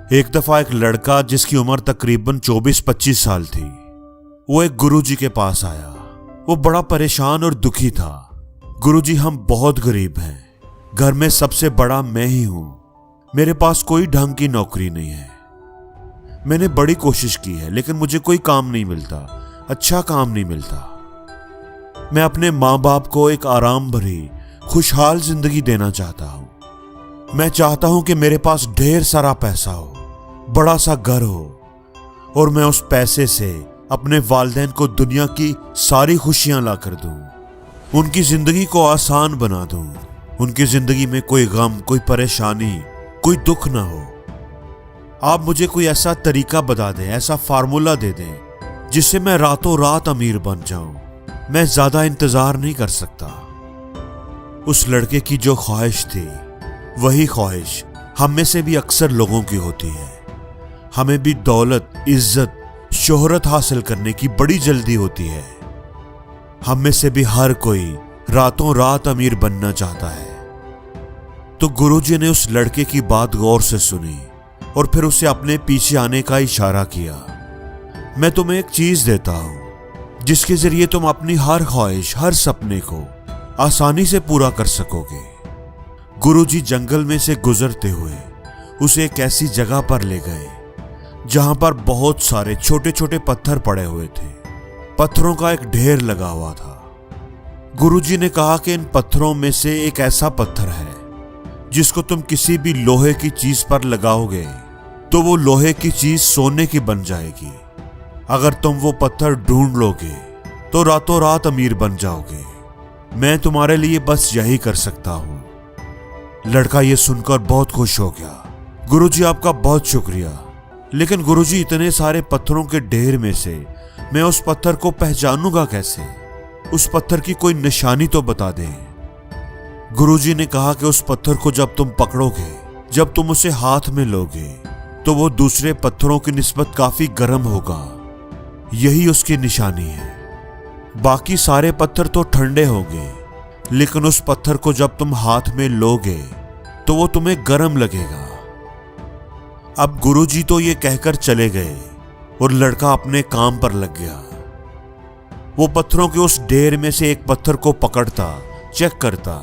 एक दफा एक लड़का जिसकी उम्र तकरीबन 24-25 साल थी, वो एक गुरुजी के पास आया। वो बड़ा परेशान और दुखी था। गुरुजी, हम बहुत गरीब हैं। घर में सबसे बड़ा मैं ही हूं। मेरे पास कोई ढंग की नौकरी नहीं है। मैंने बड़ी कोशिश की है लेकिन मुझे कोई काम नहीं मिलता, अच्छा काम नहीं मिलता। मैं अपने माँ बाप को एक आराम भरी खुशहाल जिंदगी देना चाहता हूं। मैं चाहता हूं कि मेरे पास ढेर सारा पैसा हो, बड़ा सा घर हो और मैं उस पैसे से अपने वालिदैन को दुनिया की सारी खुशियां ला कर दूं, उनकी जिंदगी को आसान बना दूं, उनकी जिंदगी में कोई गम, कोई परेशानी, कोई दुख ना हो। आप मुझे कोई ऐसा तरीका बता दें, ऐसा फार्मूला दे दें जिससे मैं रातों रात अमीर बन जाऊं। मैं ज्यादा इंतजार नहीं कर सकता। उस लड़के की जो ख्वाहिश थी वही ख्वाहिश हम में से भी अक्सर लोगों की होती है। हमें भी दौलत, इज्जत, शोहरत हासिल करने की बड़ी जल्दी होती है। हम में से भी हर कोई रातों रात अमीर बनना चाहता है। तो गुरुजी ने उस लड़के की बात गौर से सुनी और फिर उसे अपने पीछे आने का इशारा किया। मैं तुम्हें एक चीज देता हूं जिसके जरिए तुम अपनी हर ख्वाहिश, हर सपने को आसानी से पूरा कर सकोगे। गुरुजी जंगल में से गुजरते हुए उसे एक ऐसी जगह पर ले गए जहां पर बहुत सारे छोटे छोटे पत्थर पड़े हुए थे। पत्थरों का एक ढेर लगा हुआ था। गुरुजी ने कहा कि इन पत्थरों में से एक ऐसा पत्थर है जिसको तुम किसी भी लोहे की चीज पर लगाओगे तो वो लोहे की चीज सोने की बन जाएगी। अगर तुम वो पत्थर ढूंढ लोगे तो रातों रात अमीर बन जाओगे। मैं तुम्हारे लिए बस यही कर सकता हूं। लड़का ये सुनकर बहुत खुश हो गया। गुरुजी, आपका बहुत शुक्रिया, लेकिन गुरुजी, इतने सारे पत्थरों के ढेर में से मैं उस पत्थर को पहचानूंगा कैसे? उस पत्थर की कोई निशानी तो बता दें। गुरुजी ने कहा कि उस पत्थर को जब तुम पकड़ोगे, जब तुम उसे हाथ में लोगे तो वो दूसरे पत्थरों की निस्बत काफी गर्म होगा। यही उसकी निशानी है। बाकी सारे पत्थर तो ठंडे होंगे, लेकिन उस पत्थर को जब तुम हाथ में लोगे तो वो तुम्हें गर्म लगेगा। अब गुरुजी तो ये कहकर चले गए और लड़का अपने काम पर लग गया। वो पत्थरों के उस ढेर में से एक पत्थर को पकड़ता, चेक करता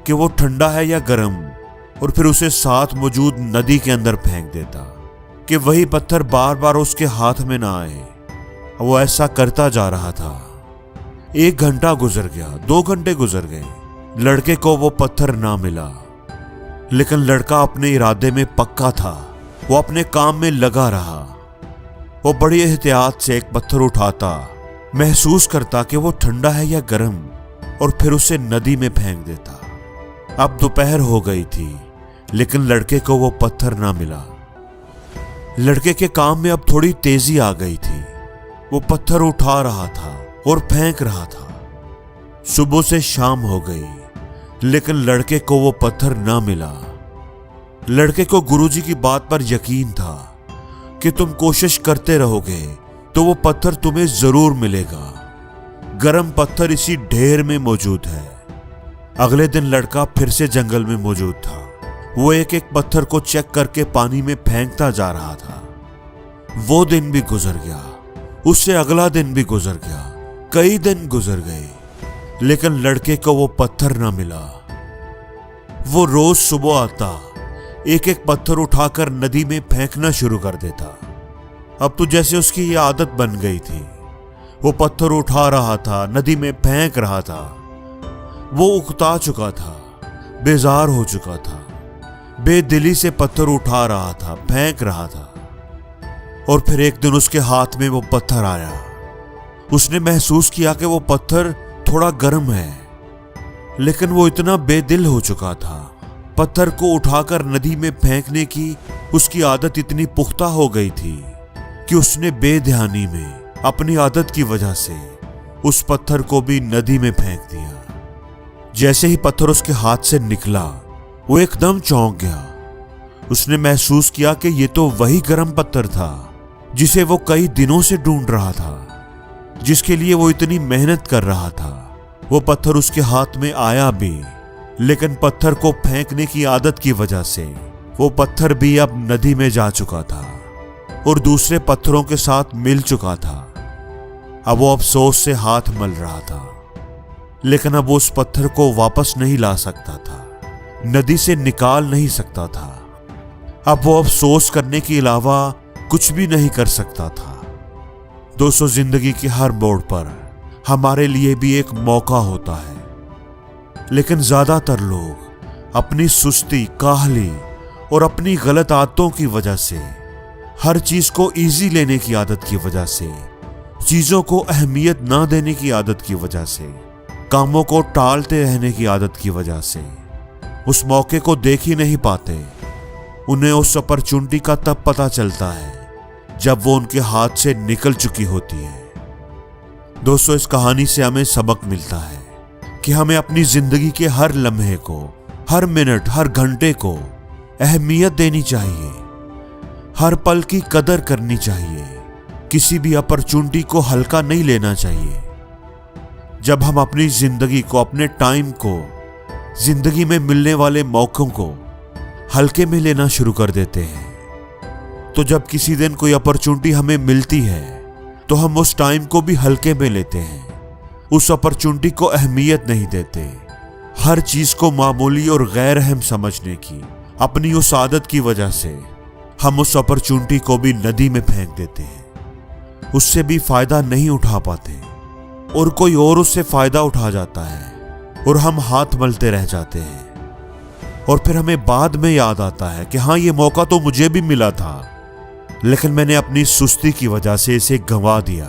कि वो ठंडा है या गर्म, और फिर उसे साथ मौजूद नदी के अंदर फेंक देता कि वही पत्थर बार बार उसके हाथ में ना आए। वो ऐसा करता जा रहा था। 1 घंटा गुजर गया, 2 घंटे गुजर गए। लड़के को वो पत्थर ना मिला, लेकिन लड़का अपने इरादे में पक्का था। वो अपने काम में लगा रहा। वो बड़ी एहतियात से एक पत्थर उठाता, महसूस करता कि वो ठंडा है या गर्म, और फिर उसे नदी में फेंक देता। अब दोपहर हो गई थी, लेकिन लड़के को वो पत्थर ना मिला। लड़के के काम में अब थोड़ी तेजी आ गई थी। वो पत्थर उठा रहा था और फेंक रहा था। सुबह से शाम हो गई, लेकिन लड़के को वो पत्थर ना मिला। लड़के को गुरुजी की बात पर यकीन था कि तुम कोशिश करते रहोगे तो वो पत्थर तुम्हें जरूर मिलेगा। गर्म पत्थर इसी ढेर में मौजूद है। अगले दिन लड़का फिर से जंगल में मौजूद था। वो एक एक पत्थर को चेक करके पानी में फेंकता जा रहा था। वो दिन भी गुजर गया, उससे अगला दिन भी गुजर गया, कई दिन गुजर गए, लेकिन लड़के को वो पत्थर ना मिला। वो रोज सुबह आता, एक एक पत्थर उठाकर नदी में फेंकना शुरू कर देता। अब तो जैसे उसकी ये आदत बन गई थी। वो पत्थर उठा रहा था, नदी में फेंक रहा था। वो उकता चुका था, बेजार हो चुका था, बेदिली से पत्थर उठा रहा था, फेंक रहा था। और फिर एक दिन उसके हाथ में वो पत्थर आया। उसने महसूस किया कि वो पत्थर थोड़ा गर्म है, लेकिन वो इतना बेदिल हो चुका था। पत्थर को उठाकर नदी में फेंकने की उसकी आदत इतनी पुख्ता हो गई थी कि उसने बेध्यानी में अपनी आदत की वजह से उस पत्थर को भी नदी में फेंक दिया। जैसे ही पत्थर उसके हाथ से निकला, वो एकदम चौंक गया। उसने महसूस किया कि ये तो वही गर्म पत्थर था जिसे वो कई दिनों से ढूंढ रहा था, जिसके लिए वो इतनी मेहनत कर रहा था। वो पत्थर उसके हाथ में आया भी, लेकिन पत्थर को फेंकने की आदत की वजह से वो पत्थर भी अब नदी में जा चुका था और दूसरे पत्थरों के साथ मिल चुका था। अब वो अफसोस से हाथ मल रहा था, लेकिन अब वो उस पत्थर को वापस नहीं ला सकता था, नदी से निकाल नहीं सकता था। अब वो अफसोस करने के अलावा कुछ भी नहीं कर सकता था। दोस्तों, जिंदगी के हर मोड़ पर हमारे लिए भी एक मौका होता है, लेकिन ज्यादातर लोग अपनी सुस्ती, काहली और अपनी गलत आदतों की वजह से, हर चीज को इजी लेने की आदत की वजह से, चीजों को अहमियत ना देने की आदत की वजह से, कामों को टालते रहने की आदत की वजह से उस मौके को देख ही नहीं पाते। उन्हें उस अपॉर्चुनिटी का तब पता चलता है जब वो उनके हाथ से निकल चुकी होती है। दोस्तों, इस कहानी से हमें सबक मिलता है कि हमें अपनी जिंदगी के हर लम्हे को, हर मिनट, हर घंटे को अहमियत देनी चाहिए, हर पल की कदर करनी चाहिए, किसी भी अपॉर्चुनिटी को हल्का नहीं लेना चाहिए। जब हम अपनी जिंदगी को, अपने टाइम को, जिंदगी में मिलने वाले मौकों को हल्के में लेना शुरू कर देते हैं, तो जब किसी दिन कोई अपॉर्चुनिटी हमें मिलती है तो हम उस टाइम को भी हल्के में लेते हैं, उस अपॉर्चुनिटी को अहमियत नहीं देते। हर चीज को मामूली और गैर अहम समझने की अपनी उस आदत की वजह से हम उस अपॉर्चुनिटी को भी नदी में फेंक देते हैं, उससे भी फायदा नहीं उठा पाते और कोई और उससे फायदा उठा जाता है और हम हाथ मलते रह जाते हैं। और फिर हमें बाद में याद आता है कि हाँ, ये मौका तो मुझे भी मिला था, लेकिन मैंने अपनी सुस्ती की वजह से इसे गंवा दिया।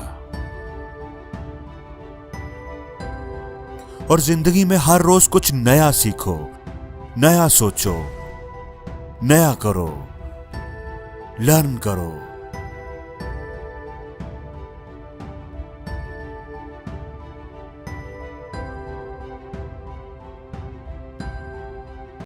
और जिंदगी में हर रोज कुछ नया सीखो, नया सोचो, नया करो, लर्न करो।